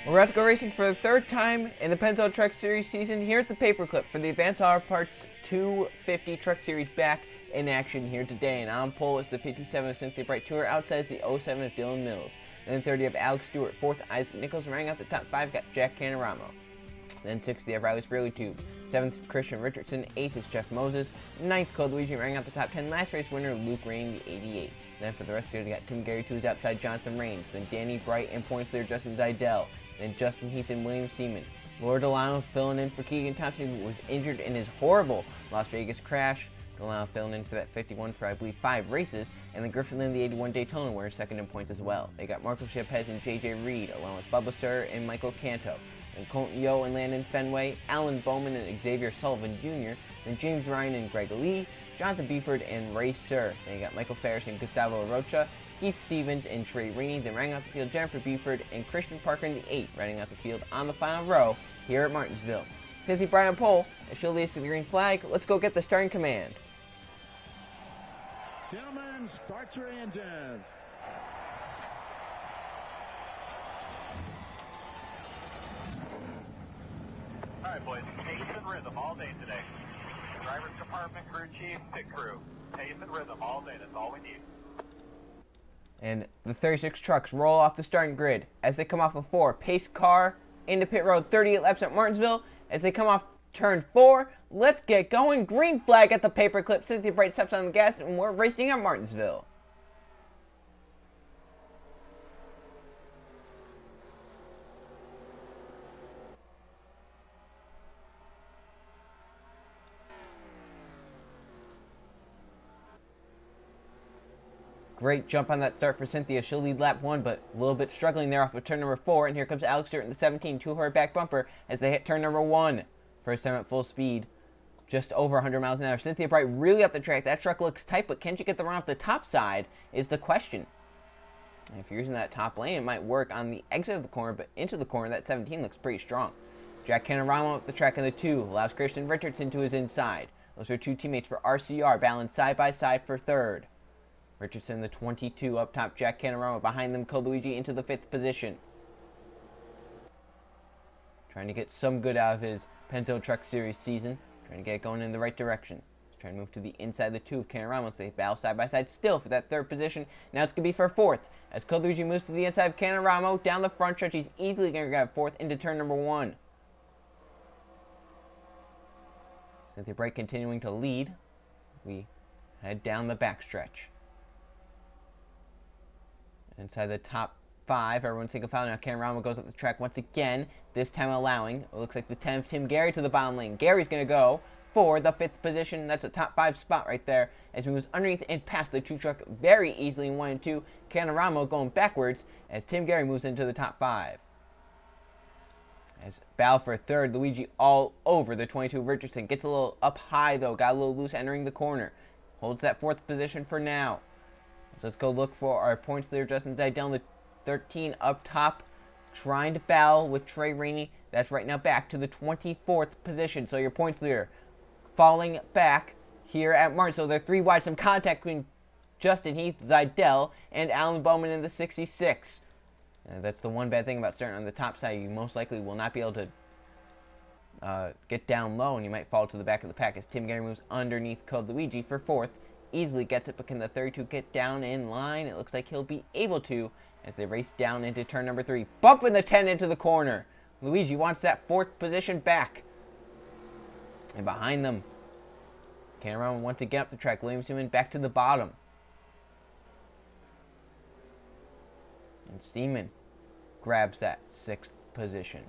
We're about to go racing for the third time in the Pennzoil Truck Series season here at the Paperclip for the Advanced Auto Parts 250 Truck Series back in action here today. And on pole is the 57 of Cynthia Bright Tour, outside is the 07 of Dylan Mills. Then 30 of Alex Stewart, 4th Isaac Nichols, rounding out the top 5 got Jack Canaramo. Then 60 of Riley Spurley Tube, 7th Christian Richardson, 8th is Jeff Moses, 9th Code Luigi, rounding out the top 10, last race winner Luke Rainey, the 88. Then for the rest of the year, they got Tim Gary to his outside Jonathan Rains, then Danny Bright and points leader Justin Zidell, then Justin Heath and William Seaman. Laura Delano filling in for Keegan Thompson, who was injured in his horrible Las Vegas crash. Delano filling in for that 51 for, I believe, 5 races. And then Griffin Lynn, the 81 Daytona, were second in points as well. They got Marco Chapez and JJ Reed, along with Bubba Sir and Michael Canto. And Colton Yo and Landon Fenway, Alan Bowman and Xavier Sullivan Jr., then James Ryan and Greg Lee, Jonathan Beeford and Ray Sir. Then you got Michael Ferris and Gustavo Rocha, Keith Stevens and Trey Rainey. Then rounding out the field, Jennifer Beeford and Christian Parker in the 8, rounding out the field on the final row here at Martinsville. Cynthia Bright on pole, as she'll lead us to the green flag. Let's go get the starting command. Gentlemen, start your engine. All right, boys, pace and rhythm all day today. Driver's compartment, crew chief, pit crew. Pace and rhythm all day, that's all we need. And the 36 trucks roll off the starting grid as they come off of 4. Pace car into pit road, 38 laps at Martinsville. As they come off turn 4, let's get going. Green flag at the Paperclip. Cynthia Bright steps on the gas, and we're racing at Martinsville. Great jump on that start for Cynthia. She'll lead lap 1, but a little bit struggling there off of turn number 4. And here comes Alex Stewart in the 17 to her back bumper as they hit turn number 1. First time at full speed, just over 100 miles an hour. Cynthia Bright really up the track. That truck looks tight, but can she get the run off the top side is the question. And if you're using that top lane, it might work on the exit of the corner, but into the corner, that 17 looks pretty strong. Jack Canaramo up the track in the 2, allows Christian Richardson to his inside. Those are 2 teammates for RCR, balanced side by side for 3rd. Richardson, the 22, up top. Jack Canaramo behind them. Luigi into the 5th position. Trying to get some good out of his Pennzoil Truck Series season. Trying to get it going in the right direction. He's trying to move to the inside of the 2 of Canaramo. They battle side by side still for that 3rd position. Now it's going to be for 4th. As Luigi moves to the inside of Canaramo, down the front stretch, he's easily going to grab 4th into turn number 1. Cynthia Bright continuing to lead. We head down the back stretch. Inside the top 5, everyone's single file. Now Canaramo goes up the track once again, this time allowing, it looks like the 10 of Tim Gary to the bottom lane. Gary's going to go for the 5th position. That's a top 5 spot right there as he moves underneath and past the 2 truck very easily in 1 and 2. Canaramo going backwards as Tim Gary moves into the top 5. As battle for 3rd, Luigi all over the 22 Richardson. Gets a little up high though, got a little loose entering the corner. Holds that 4th position for now. So let's go look for our points leader, Justin Zidell, the 13 up top, trying to battle with Trey Rainey. That's right now back to the 24th position. So your points leader falling back here at Martin. So they're 3 wide. Some contact between Justin Heath, Zidell, and Alan Bowman in the 66. That's the one bad thing about starting on the top side. You most likely will not be able to get down low, and you might fall to the back of the pack as Tim Gary moves underneath Code Luigi for 4th. Easily gets it, but can the 32 get down in line? It looks like he'll be able to as they race down into turn number 3. Bumping the 10 into the corner. Luigi wants that 4th position back. And behind them, Canaramo wants to get up the track. William Seaman back to the bottom. And Seaman grabs that 6th position.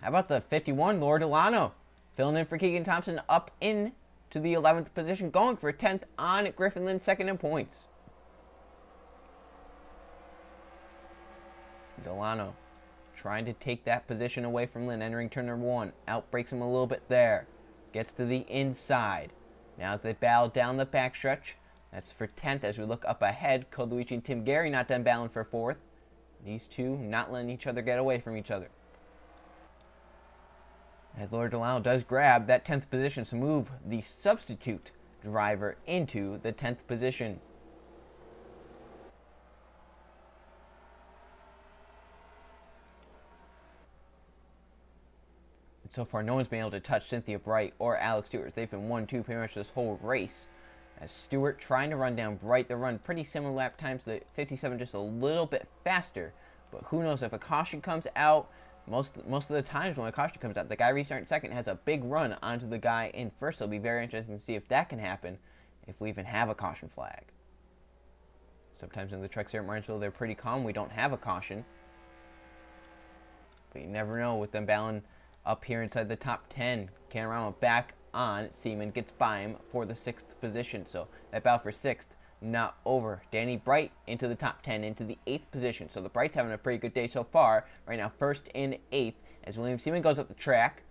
How about the 51, Laura Delano? Filling in for Keegan Thompson up in to the 11th position, going for 10th on Griffin Lynn, 2nd in points. Delano trying to take that position away from Lynn, entering turn number 1. Outbreaks him a little bit there. Gets to the inside. Now as they battle down the backstretch, that's for 10th as we look up ahead. Code Luigi and Tim Gary not done battling for 4th. These 2 not letting each other get away from each other. As Laura Delano does grab that 10th position to move the substitute driver into the 10th position. So far, no one's been able to touch Cynthia Bright or Alex Stewart. They've been 1-2 pretty much this whole race. As Stewart trying to run down Bright. They run pretty similar lap times. The 57 just a little bit faster. But who knows if a caution comes out. Most of the times when a caution comes out, the guy restarting second has a big run onto the guy in first. It'll be very interesting to see if that can happen, if we even have a caution flag. Sometimes in the trucks here at Martinsville, they're pretty calm. We don't have a caution. But you never know with them battling up here inside the top 10. Canorama back on. Seaman gets by him for the 6th position. So that battle for 6th not over. Danny Bright into the top 10, into the 8th position. So the Brights having a pretty good day so far. Right now, 1st and 8th. As William Seaman goes up the track,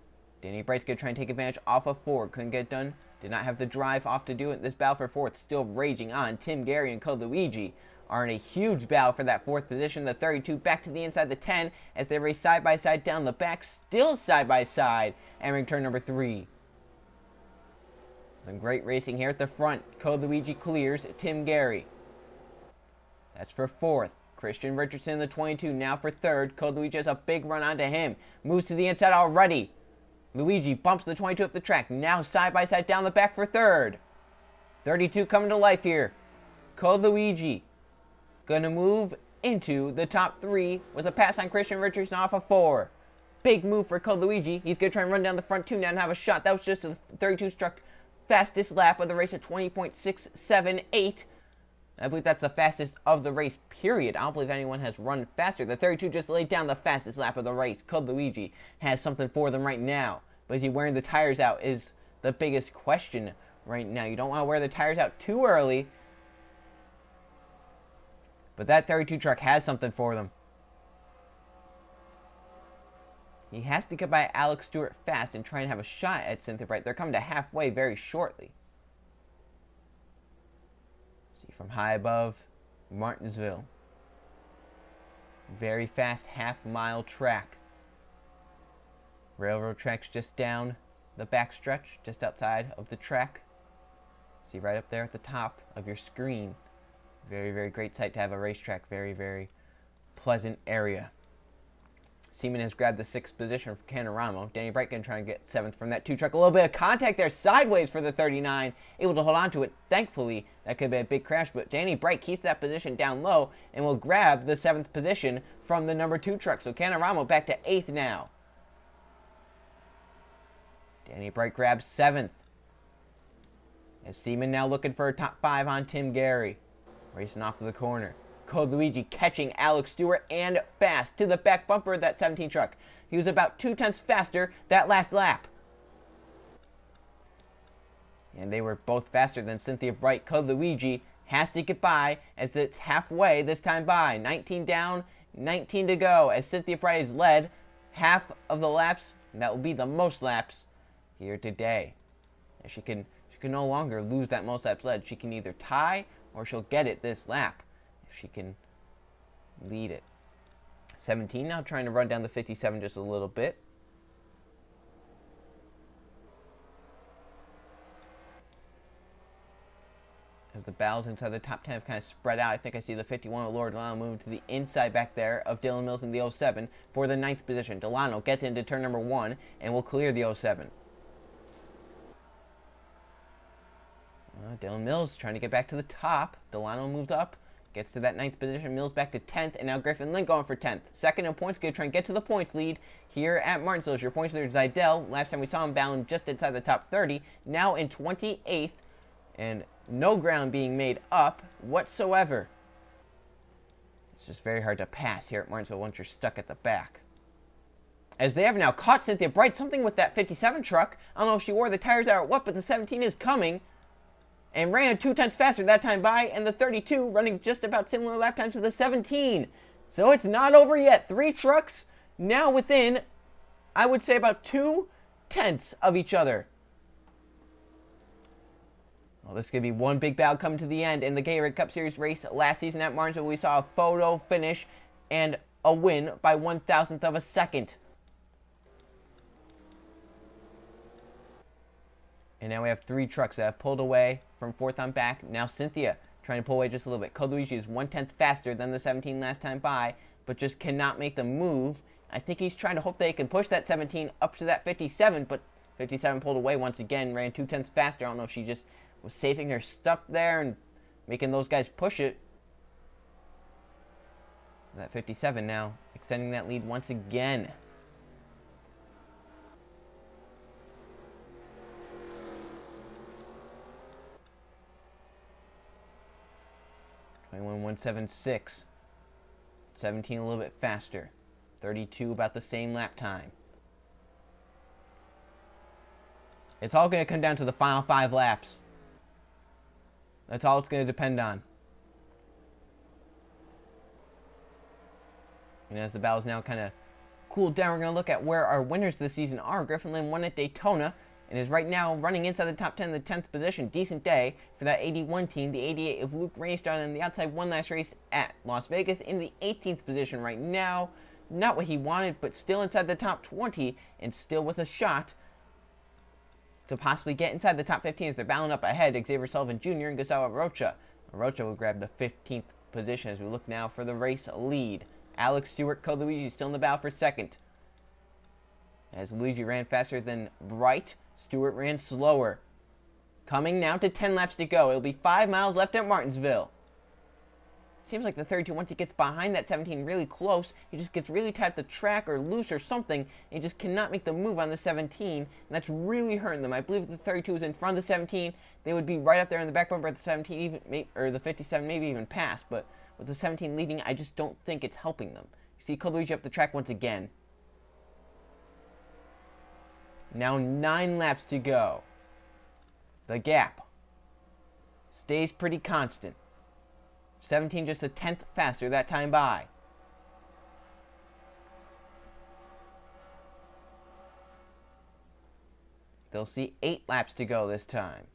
Danny Bright's going to try and take advantage off of Ford. Couldn't get it done. Did not have the drive off to do it. This battle for 4th still raging on. Tim Gary and Code Luigi are in a huge battle for that 4th position. The 32 back to the inside the 10 as they race side by side down the back. Still side by side entering turn number 3. Some great racing here at the front. Code Luigi clears Tim Gary. That's for 4th. Christian Richardson in the 22 now for 3rd. Code Luigi has a big run onto him. Moves to the inside already. Luigi bumps the 22 up the track. Now side by side down the back for 3rd. 32 coming to life here. Code Luigi going to move into the top 3 with a pass on Christian Richardson off of 4. Big move for Code Luigi. He's going to try and run down the front 2 now and have a shot. That was just a 32 struck fastest lap of the race at 20.678. I believe that's the fastest of the race, period. I don't believe anyone has run faster. The 32 just laid down the fastest lap of the race. Code Luigi has something for them right now. But is he wearing the tires out is the biggest question right now. You don't want to wear the tires out too early. But that 32 truck has something for them. He has to get by Alex Stewart fast and try and have a shot at Cynthia Bright. They're coming to halfway very shortly. See from high above Martinsville. Very fast half-mile track. Railroad tracks just down the back stretch, just outside of the track. See right up there at the top of your screen. Very, very great sight to have a racetrack. Very, very pleasant area. Seaman has grabbed the 6th position from Canorama. Danny Bright going to try and get 7th from that 2 truck. A little bit of contact there sideways for the 39. Able to hold on to it. Thankfully, that could be a big crash. But Danny Bright keeps that position down low and will grab the 7th position from the number 2 truck. So Canorama back to 8th now. Danny Bright grabs 7th. As Seaman now looking for a top 5 on Tim Gary. Racing off to the corner. Code Luigi catching Alex Stewart and fast to the back bumper of that 17 truck. He was about 2/10 faster that last lap. And they were both faster than Cynthia Bright. Code Luigi has to get by as it's halfway this time by. 19 down, 19 to go as Cynthia Bright has led half of the laps. And that will be the most laps here today. And she can no longer lose that most laps led. She can either tie or she'll get it this lap if she can lead it. 17 now trying to run down the 57 just a little bit. As the battles inside the top 10 have kind of spread out, I think I see the 51 of Lord Delano moving to the inside back there of Dylan Mills in the 07 for the 9th position. Delano gets into turn number 1 and will clear the 07. Dylan Mills trying to get back to the top. Delano moves up, gets to that 9th position. Mills back to 10th, and now Griffin Lynn going for 10th. Second in points, going to try and get to the points lead here at Martinsville. Your points leader, Zidell. Last time we saw him battling just inside the top 30. Now in 28th, and no ground being made up whatsoever. It's just very hard to pass here at Martinsville once you're stuck at the back. As they have now caught Cynthia Bright, something with that 57 truck. I don't know if she wore the tires out or what, but the 17 is coming. And ran 2/10 faster that time by, and the 32 running just about similar lap times to the 17. So it's not over yet. 3 trucks now within, I would say, about 2/10 of each other. Well, this could be one big battle coming to the end in the Gatorade Cup Series race last season at Martinsville. We saw a photo finish and a win by 1/1000th of a second. And now we have 3 trucks that have pulled away from 4th on back. Now Cynthia trying to pull away just a little bit. Code Luigi is 1/10 faster than the 17 last time by, but just cannot make the move I think he's trying to hope they can push that 17 up to that 57, but 57 pulled away once again, ran 2/10 faster. I don't know if she just was saving her stuff there and making those guys push it. That 57 now, extending that lead once again. .176. 17 a little bit faster. 32 about the same lap time. It's all going to come down to the final 5 laps. That's all it's going to depend on. And as the battles now kind of cool down, we're going to look at where our winners this season are. Griffin Lynn won at Daytona and is right now running inside the top 10 in the 10th position. Decent day for that 81 team. The 88 of Luke Rainstone on the outside one last race at Las Vegas in the 18th position right now. Not what he wanted, but still inside the top 20 and still with a shot to possibly get inside the top 15 as they're battling up ahead. Xavier Sullivan Jr. and Gustavo Rocha. Rocha will grab the 15th position as we look now for the race lead. Alex Stewart, Code Luigi still in the battle for second. As Luigi ran faster than Bright, Stewart ran slower. Coming now to 10 laps to go. It'll be 5 miles left at Martinsville. Seems like the 32, once he gets behind that 17 really close, he just gets really tight at the track or loose or something, and he just cannot make the move on the 17, and that's really hurting them. I believe if the 32 was in front of the 17, they would be right up there in the back bumper at the 17, even, or the 57, maybe even past, but with the 17 leading, I just don't think it's helping them. You see Luigi up the track once again. Now 9 laps to go. The gap stays pretty constant. 17 just a 10th faster that time by. They'll see 8 laps to go this time.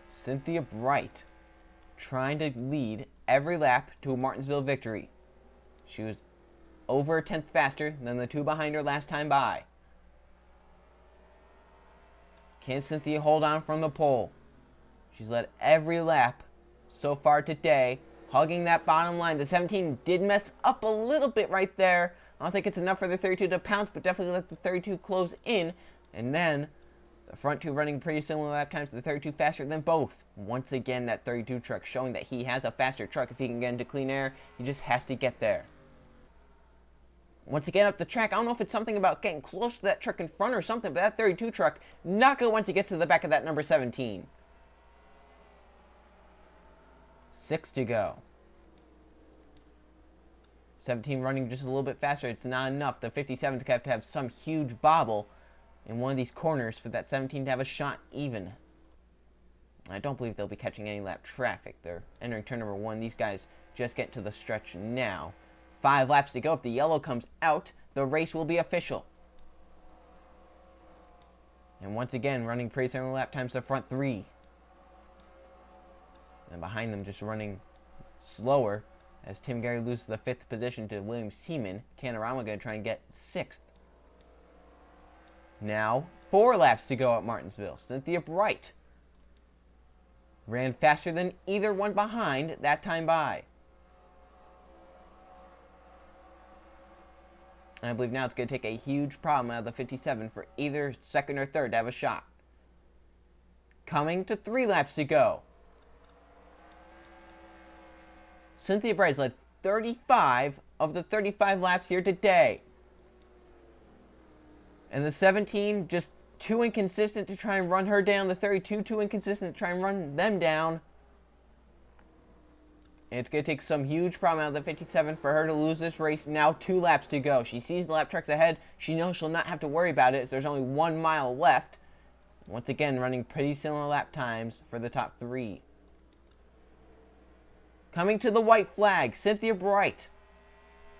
Cynthia Bright trying to lead every lap to a Martinsville victory. She was over a 10th faster than the 2 behind her last time by. Can Cynthia hold on from the pole? She's led every lap so far today, hugging that bottom line. The 17 did mess up a little bit right there. I don't think it's enough for the 32 to pounce, but definitely let the 32 close in. And then the front 2 running pretty similar lap times to the 32 faster than both. Once again, that 32 truck showing that he has a faster truck. If he can get into clean air, he just has to get there. Once again up the track, I don't know if it's something about getting close to that truck in front or something, but that 32 truck, not good once he gets to the back of that number 17. 6 to go. 17 running just a little bit faster. It's not enough. The 57's have to have some huge bobble in one of these corners for that 17 to have a shot even. I don't believe they'll be catching any lap traffic. They're entering turn number 1. These guys just get to the stretch now. 5 laps to go. If the yellow comes out, the race will be official. And once again, running pretty similar lap times to the front 3. And behind them just running slower as Tim Gary loses the 5th position to William Seaman. Canorama going to try and get 6th. Now, 4 laps to go at Martinsville. Cynthia Bright ran faster than either one behind that time by. And I believe now it's going to take a huge problem out of the 57 for either second or third to have a shot. Coming to 3 laps to go. Cynthia Bright has led 35 of the 35 laps here today. And the 17 just too inconsistent to try and run her down. The 32 too inconsistent to try and run them down. And it's going to take some huge problem out of the 57 for her to lose this race. Now 2 laps to go. She sees the lap trucks ahead. She knows she'll not have to worry about it as there's only 1 mile left. Once again, running pretty similar lap times for the top 3. Coming to the white flag, Cynthia Bright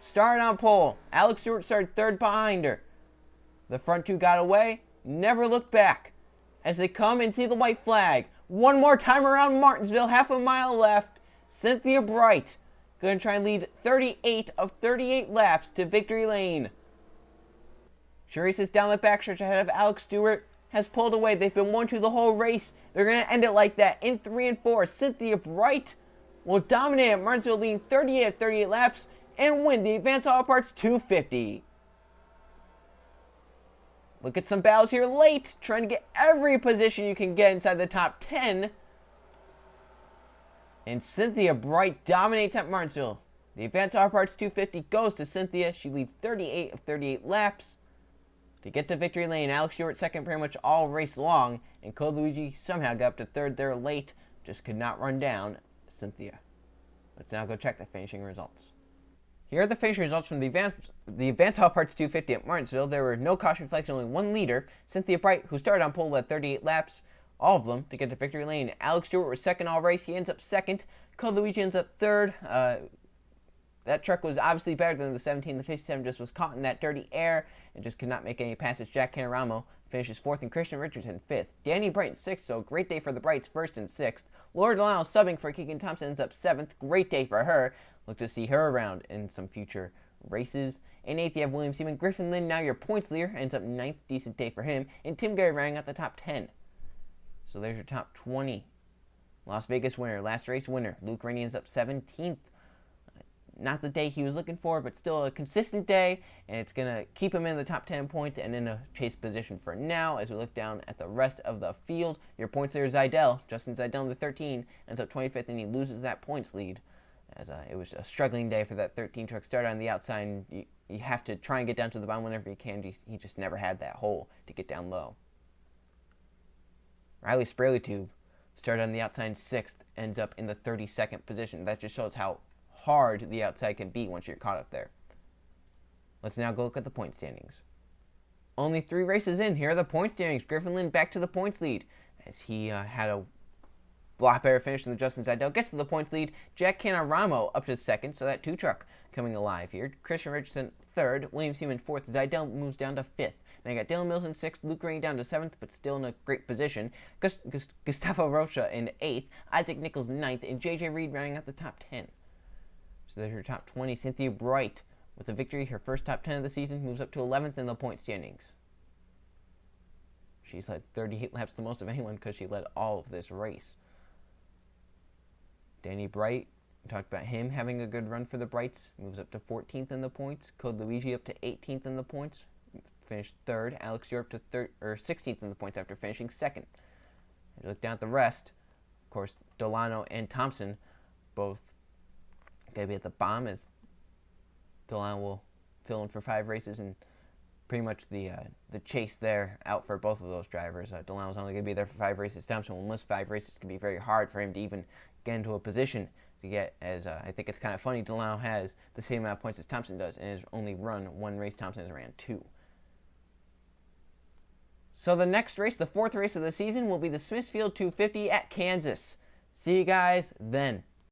started on pole. Alex Stewart started 3rd behind her. The front 2 got away, never looked back. As they come and see the white flag, one more time around Martinsville, half a mile left. Cynthia Bright going to try and lead 38 of 38 laps to victory lane. She races down the backstretch ahead of Alex Stewart, has pulled away. They've been 1-2 the whole race. They're going to end it like that in 3 and 4. Cynthia Bright will dominate at Martinsville, leading 38 of 38 laps, and win the Advanced Auto Parts 250. Look at some battles here late, trying to get every position you can get inside the top 10. And Cynthia Bright dominates at Martinsville. The Advanced Auto Parts 250 goes to Cynthia. She leads 38 of 38 laps to get to victory lane. Alex Stewart second pretty much all race long, and Code Luigi somehow got up to third there late, just could not run down Cynthia. Let's now go check the finishing results. Here are the finishing results from the Advanced Auto Parts 250 at Martinsville. There were no caution flags, only one leader. Cynthia Bright, who started on pole, led 38 laps, all of them, to get to victory lane. Alex Stewart was second all race. He ends up second. Code Luigi ends up third. That truck was obviously better than the 17. The 57 just was caught in that dirty air and just could not make any passes. Jack Canaramo finishes fourth and Christian Richardson fifth. Danny Bright sixth, so great day for the Brights, first and sixth. Laura Delano subbing for Keegan Thompson ends up seventh. Great day for her. Look to see her around in some future races. In eighth, you have William Seaman. Griffin Lynn, now your points leader, ends up ninth. Decent day for him. And Tim Gary rounding out the top 10. So there's your top 20. Las Vegas winner, last race winner. Luke Rainey ends up 17th. Not the day he was looking for, but still a consistent day, and it's going to keep him in the top 10 points and in a chase position for now. As we look down at the rest of the field, your points leader, Zidell. Justin Zidell in the 13 ends up 25th, and he loses that points lead. As it was a struggling day for that 13 truck. Started on the outside, and you have to try and get down to the bottom whenever you can. He just never had that hole to get down low. Riley Spraley started on the outside 6th, ends up in the 32nd position. That just shows how hard the outside can be once you're caught up there. Let's now go look at the point standings. Only 3 races in. Here are the point standings. Griffin Lynn back to the points lead as he had a lot better finish than the Justin Zidell. Gets to the points lead. Jack Canaramo up to second, so that 2 truck coming alive here. Christian Richardson third. William Seaman fourth. Zidell moves down to 5th. Then I got Dylan Mills in 6th. Luke Rainey down to 7th, but still in a great position. Gustavo Rocha in 8th. Isaac Nichols 9th. And JJ Reed rounding out the top 10. So there's your top 20. Cynthia Bright with a victory, her first top 10 of the season, moves up to 11th in the point standings. She's led 38 laps, the most of anyone, because she led all of this race. Danny Bright, we talked about him having a good run for the Brights, moves up to 14th in the points. Code Luigi up to 18th in the points, finished 3rd. Alex Stewart up to 16th in the points after finishing 2nd. As you look down at the rest, of course, Delano and Thompson both going to be at the bottom, as Delano will fill in for 5 races, and pretty much the chase there out for both of those drivers. Delano's only going to be there for 5 races. Thompson will miss 5 races. It can be very hard for him to even get into a position to get, as I think it's kind of funny, Delano has the same amount of points as Thompson does and has only run 1 race. Thompson has ran 2. So the next race, the 4th race of the season, will be the Smithfield 250 at Kansas. See you guys then.